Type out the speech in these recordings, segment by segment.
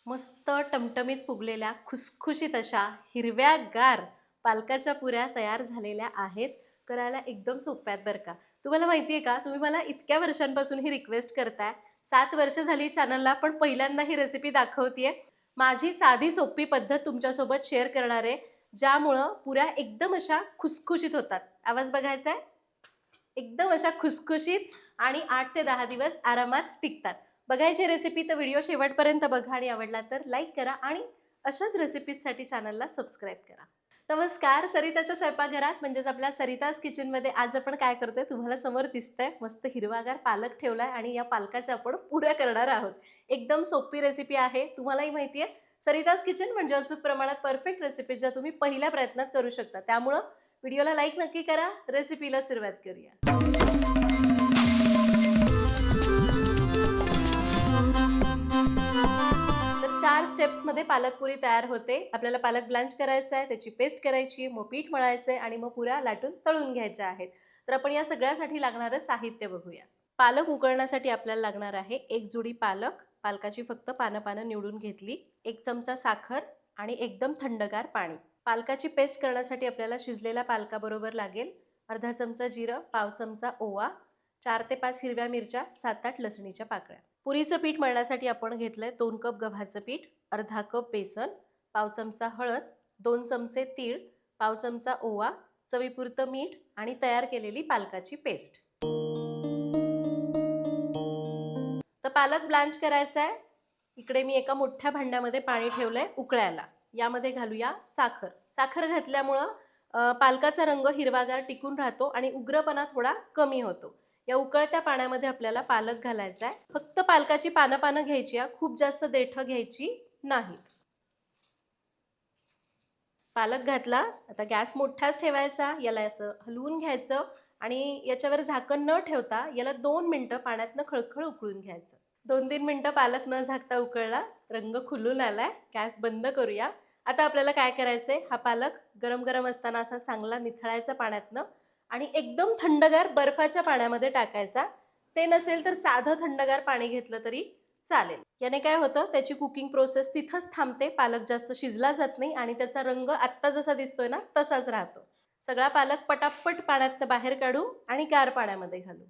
मस्त टमटमीत फुगलेल्या खुसखुशीत अशा हिरव्यागार पालकाच्या पुऱ्या तयार झालेल्या आहेत. करायला एकदम सोप्या आहेत बरं का. तुम्हाला माहिती आहे का, तुम्ही मला इतक्या वर्षांपासून ही रिक्वेस्ट करताय. 7 वर्ष झाली चॅनलला, पण पहिल्यांदा ही रेसिपी दाखवतेय. माझी साधी सोपी पद्धत तुमच्यासोबत शेअर करणार आहे, ज्यामुळं पुऱ्या एकदम अशा खुसखुशीत होतात. आवाज बघायचा आहे? एकदम अशा खुसखुशीत आणि 8 ते 10 दिवस आरामात टिकतात. बघायची रेसिपी तर व्हिडिओ शेवटपर्यंत बघा आणि आवडला तर लाईक करा आणि अशाच रेसिपीजसाठी चॅनलला सबस्क्राईब करा. नमस्कार, सरिताच्या स्वयंपाकघरात म्हणजेच आपल्या सरिताज किचनमध्ये आज आपण काय करतोय तुम्हाला समोर दिसतंय. मस्त हिरवागार पालक ठेवलाय आणि या पालकाच्या आपण पुऱ्या करणार आहोत. एकदम सोपी रेसिपी आहे, तुम्हालाही माहिती आहे. सरिताज किचन म्हणजे अचूक प्रमाणात परफेक्ट रेसिपी ज्या तुम्ही पहिल्या प्रयत्नात करू शकता. त्यामुळं व्हिडिओला लाईक नक्की करा. रेसिपीला सुरुवात करूया. तर 4 स्टेप्समध्ये पालकपुरी तयार होते. आपल्याला पालक ब्लँच करायचा आहे, त्याची पेस्ट करायची, मग पीठ मळायचं आहे आणि मग पुऱ्या लाटून तळून घ्यायच्या आहेत. तर आपण या सगळ्यासाठी लागणारं साहित्य बघूया. पालक उकळण्यासाठी आपल्याला लागणार आहे 1 जुडी पालक. पालकाची फक्त पानं निवडून घेतली, 1 चमचा साखर आणि एकदम थंडगार पाणी. पालकाची पेस्ट करण्यासाठी आपल्याला शिजलेल्या पालकाबरोबर लागेल अर्धा चमचा जिरं, पाव चमचा ओवा, 4 ते 5 हिरव्या मिरच्या, 7-8 लसणीच्या पाकळ्या. पुरीचं पीठ मळण्यासाठी आपण घेतलंय 2 कप गव्हाचं पीठ, अर्धा कप बेसन, पाव चमचा हळद, 2 चमचे तीळ, पाव चमचा ओवा, चवीपुरतं मीठ आणि तयार केलेली पालकाची पेस्ट. तर पालक ब्लँच करायचा आहे. इकडे मी एका मोठ्या भांड्यामध्ये पाणी ठेवलंय उकळायला. यामध्ये घालूया साखर. साखर घातल्यामुळं पालकाचा रंग हिरवागार टिकून राहतो आणि उग्रपणा थोडा कमी होतो. या उकळत्या पाण्यामध्ये आपल्याला पालक घालायचा आहे. फक्त पालकाची पानं घ्यायची आहे, खूप जास्त देठ घ्यायची नाहीत. पालक घातला, आता गॅस मोठाच ठेवायचा. याला असं हलवून घ्यायचं आणि याच्यावर झाकण न ठेवता याला 2 मिनिटं पाण्यातनं खळखळ उकळून घ्यायचं. 2-3 मिनिटं पालक न झाकता उकळला, रंग खुलून आलाय. गॅस बंद करूया. आता आपल्याला काय करायचंय, हा पालक गरम असताना असा चांगला निथळायचा पाण्यातनं आणि एकदम थंडगार बर्फाच्या पाण्यामध्ये टाकायचा. ते नसेल तर साधं थंडगार पाणी घेतलं तरी चालेल. याने काय होतं, त्याची कुकिंग प्रोसेस तिथंच थांबते. पालक जास्त शिजला जात नाही आणि त्याचा रंग आत्ता जसा दिसतोय ना तसाच राहतो. सगळा पालक पटापट पाण्यातनं बाहेर काढू आणि गार पाण्यामध्ये घालू.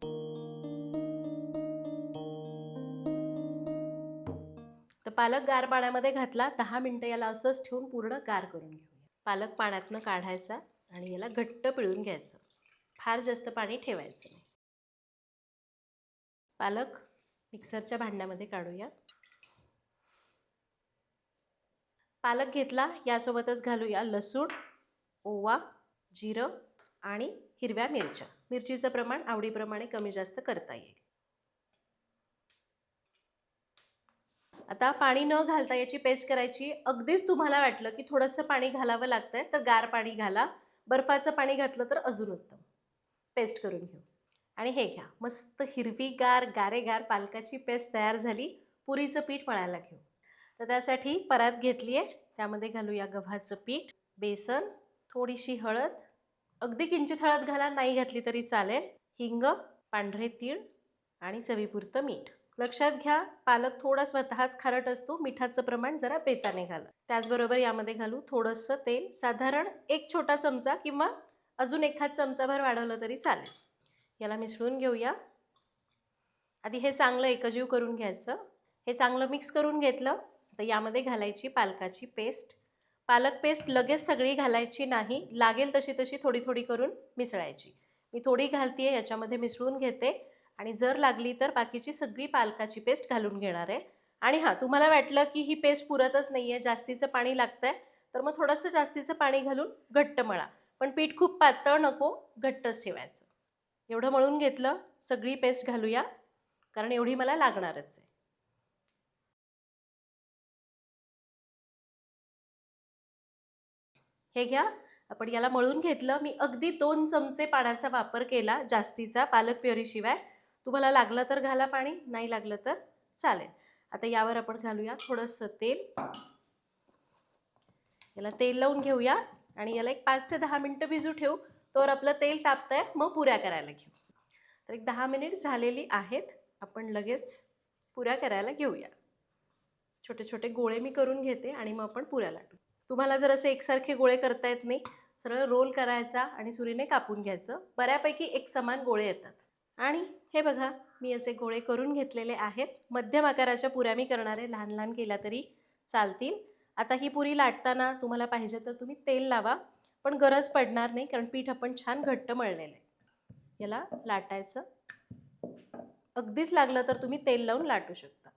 तर पालक गार पाण्यामध्ये घातला, 10 मिनिटं याला असंच ठेवून पूर्ण गार करून घेऊया. पालक पाण्यातनं काढायचा आणि याला घट्ट पिळून घ्यायचं. फार जास्त पाणी ठेवायचं नाही. पालक मिक्सरच्या भांड्यामध्ये काढूया. पालक घेतला, यासोबतच घालूया लसूण, ओवा, जिरं आणि हिरव्या मिरच्या. मिरचीचं प्रमाण आवडीप्रमाणे कमी जास्त करता येईल. आता पाणी न घालता याची पेस्ट करायची. अगदीच तुम्हाला वाटलं की थोडंसं पाणी घालावं लागतंय तर गार पाणी घाला. बर्फाचं पाणी घातलं तर अजून उत्तम. पेस्ट करून घेऊ आणि हे घ्या, मस्त हिरवीगार गारेगार पालकाची पेस्ट तयार झाली. पुरीचं पीठ मळायला घेऊ. तर त्यासाठी परात घेतली आहे, त्यामध्ये घालूया गव्हाचं पीठ, बेसन, थोडीशी हळद, अगदी किंचित हळद घाला, नाही घातली तरी चालेल, हिंग, पांढरे तीळ आणि चवीपुरतं मीठ. लक्षात घ्या, पालक थोडा स्वतःच खारट असतो, मिठाचं प्रमाण जरा बेताने घाला. त्याचबरोबर यामध्ये घालू थोडंसं तेल, साधारण 1 छोटा चमचा किंवा अजून एखाद चमचाभर वाढवलं तरी चालेल. याला मिसळून घेऊया. आधी हे चांगलं एकजीव करून घ्यायचं. हे चांगलं मिक्स करून घेतलं. आता यामध्ये घालायची पालकाची पेस्ट. पालक पेस्ट लगेच सगळी घालायची नाही, लागेल तशी तशी थोडी थोडी करून मिसळायची. मी थोडी घालतीये, याच्यामध्ये मिसळून घेते आणि जर लागली तर बाकीची सगळी पालकाची पेस्ट घालून घेणार आहे. आणि हां, तुम्हाला वाटलं की ही पेस्ट पुरतच नाही आहे, जास्तीचं पाणी लागतंय, तर मग थोडंसं जास्तीचं पाणी घालून घट्ट मळा. पण पीठ खूप पातळ नको, घट्टच ठेवायचं. एवढं मळून घेतलं, सगळी पेस्ट घालूया, कारण एवढी मला लागणारच आहे. हे घ्या, आपण याला मळून घेतलं. मी अगदी 2 चमचे पाण्याचा वापर केला, जास्तीचा, पालक प्युरीशिवाय. तुम्हाला लागलं तर घाला पाणी, नाही लागलं तर चालेल. आता यावर आपण घालूया थोडंसं तेल. याला तेल लावून घेऊया आणि याला एक 5 ते 10 मिनिटं भिजू ठेवू. तोवर आपलं तेल तापतंय, मग पुऱ्या करायला घेऊ. तर एक 10 मिनिट झालेली आहेत. आपण लगेच पुऱ्या करायला घेऊया. छोटे छोटे गोळे मी करून घेते आणि मग आपण पुऱ्या लाटू. तुम्हाला जर असे एकसारखे गोळे करता येत नाही, सरळ रोल करायचा आणि सुरीने कापून घ्यायचं. बऱ्यापैकी एक समान गोळे येतात. आणि हे बघा, मी असे गोळे करून घेतलेले आहेत. मध्यम आकाराच्या पुऱ्या मी करणार आहे, लहान लहान केल्या तरी चालतील. आता ही पुरी लाटताना तुम्हाला पाहिजे तर तुम्ही तेल लावा, पण गरज पडणार नाही कारण पीठ आपण छान घट्ट मळलेलं आहे. याला लाटायचं. अगदीच लागलं तर तुम्ही तेल लावून लाटू शकता.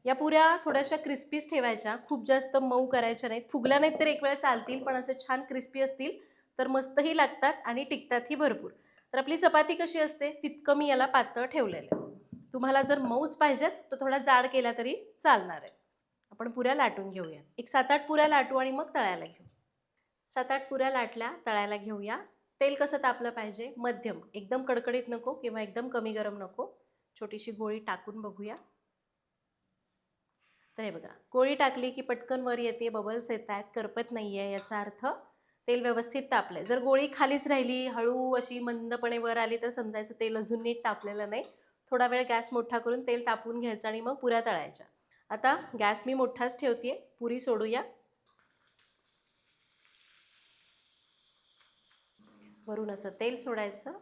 या पुऱ्या थोड्याशा क्रिस्पीच ठेवायच्या, खूप जास्त मऊ करायच्या नाहीत. फुगल्या नाहीत तर एक वेळ चालतील, पण असे छान क्रिस्पी असतील तर मस्तही लागतात आणि टिकतातही भरपूर. तर आपली चपाती कशी असते तितकं मी याला पातळ ठेवलेलं आहे. तुम्हाला जर मऊच पाहिजेत तर थोडा जाड केला तरी चालणार आहे. आपण पुऱ्या लाटून घेऊया. एक 7-8 पुऱ्या लाटू आणि मग तळायला घेऊ. 7-8 पुऱ्या लाटल्या, तळायला घेऊया. तेल कसं तापलं पाहिजे? मध्यम, एकदम कडकडीत नको किंवा एकदम कमी गरम नको. छोटीशी गोळी टाकून बघूया. तर हे बघा, गोळी टाकली की पटकन वर येते, बबल्स येत आहेत, करपत नाही आहे, याचा अर्थ तेल व्यवस्थित तापलं. जर गोळी खालीच राहिली, हळू अशी मंदपणे वर आली तर समजायचं तेल अजून नीट तापलेलं नाही. थोडा वेळ गॅस मोठा करून तेल तापवून घ्यायचं आणि मग पुऱ्या तळायच्या. आता गॅस मी मोठाच ठेवते. पुरी सोडूया. वरून असं तेल सोडायचं.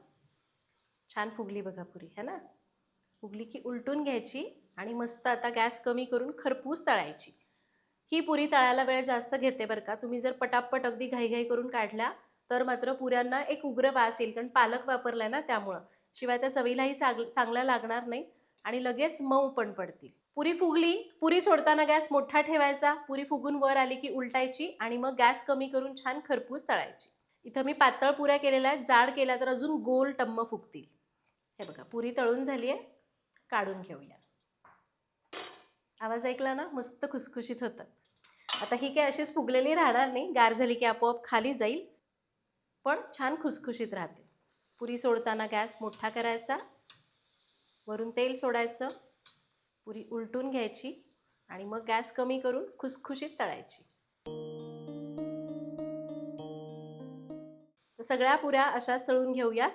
छान फुगली बघा पुरी, है ना? फुगली की उलटून घ्यायची आणि मस्त आता गॅस कमी करून खरपूस तळायची. ही पुरी तळायला वेळ जास्त घेते बरं का. तुम्ही जर पटापट अगदी घाईघाई करून काढल्या तर मात्र पुऱ्यांना एक उग्र वास येईल, कारण पालक वापरलाय ना त्यामुळं. शिवाय त्या चवीलाही चांगल्या लागणार नाही आणि लगेच मऊ पण पडतील. पुरी फुगली. पुरी सोडताना गॅस मोठा ठेवायचा. पुरी फुगून वर आली की उलटायची आणि मग गॅस कमी करून छान खरपूस तळायची. इथं मी पातळ पुऱ्या केलेल्या आहेत. जाड केल्या तर अजून गोल टम्म फुगतील. हे बघा, पुरी तळून झाली आहे. काढून घेऊया. आवाज ऐकला ना? मस्त खुसखुशीत होतात. आता ही काय अशीच फुगलेली राहणार नाही, गार झाली की आपोआप खाली जाईल, पण छान खुसखुशीत राहते. पुरी सोडताना गॅस मोठा करायचा, वरून तेल सोडायचं, पुरी उलटून घ्यायची आणि मग गॅस कमी करून खुसखुशीत तळायची. तर सगळ्या पुऱ्या अशाच तळून घेऊया.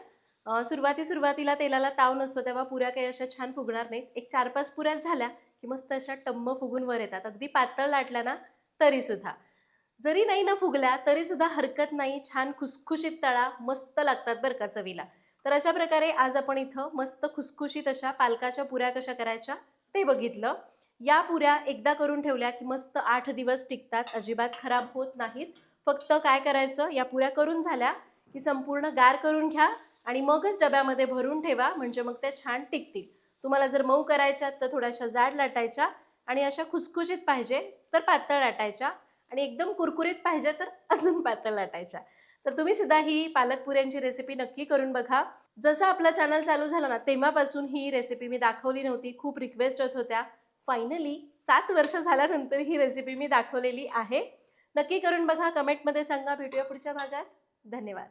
सुरुवातीला तेलाला ताव नसतो तेव्हा पुऱ्या काही अशा छान फुगणार नाहीत. एक 4-5 पुऱ्या झाल्या की मस्त अशा टम्म फुगून वर येतात. अगदी पातळ लाटल्या ना तरीसुद्धा. जरी नाही ना फुगल्या तरीसुद्धा हरकत नाही, छान खुसखुशीत तळा, मस्त लागतात बरं का चवीला. तर अशा प्रकारे आज आपण इथं मस्त खुसखुशीत अशा पालकाच्या पुऱ्या कशा करायच्या ते बघितलं. या पुऱ्या एकदा करून ठेवल्या की मस्त 8 दिवस टिकतात, अजिबात खराब होत नाहीत. फक्त काय करायचं, या पुऱ्या करून झाल्या की संपूर्ण गार करून घ्या आणि मगच डब्यामध्ये भरून ठेवा, म्हणजे मग त्या छान टिकतील. तुम्हाला जर मऊ करायच्या तर थोड्याशा जाड लाटायच्या आणि अशा खुसखुशीत पाहिजे तर पातळ लाटायच्या आणि एकदम कुरकुरीत पाहिजे तर अजून पातळ लाटायच्या. तर तुम्ही सुद्धा ही पालक पुऱ्यांची रेसिपी नक्की करून बघा. जसं आपलं चॅनल चालू झालं ना तेव्हापासून ही रेसिपी मी दाखवली नव्हती, खूप रिक्वेस्ट होत होत्या. फायनली 7 वर्ष झाल्यानंतर ही रेसिपी मी दाखवलेली आहे. नक्की करून बघा, कमेंटमध्ये सांगा. भेटूया पुढच्या भागात. धन्यवाद.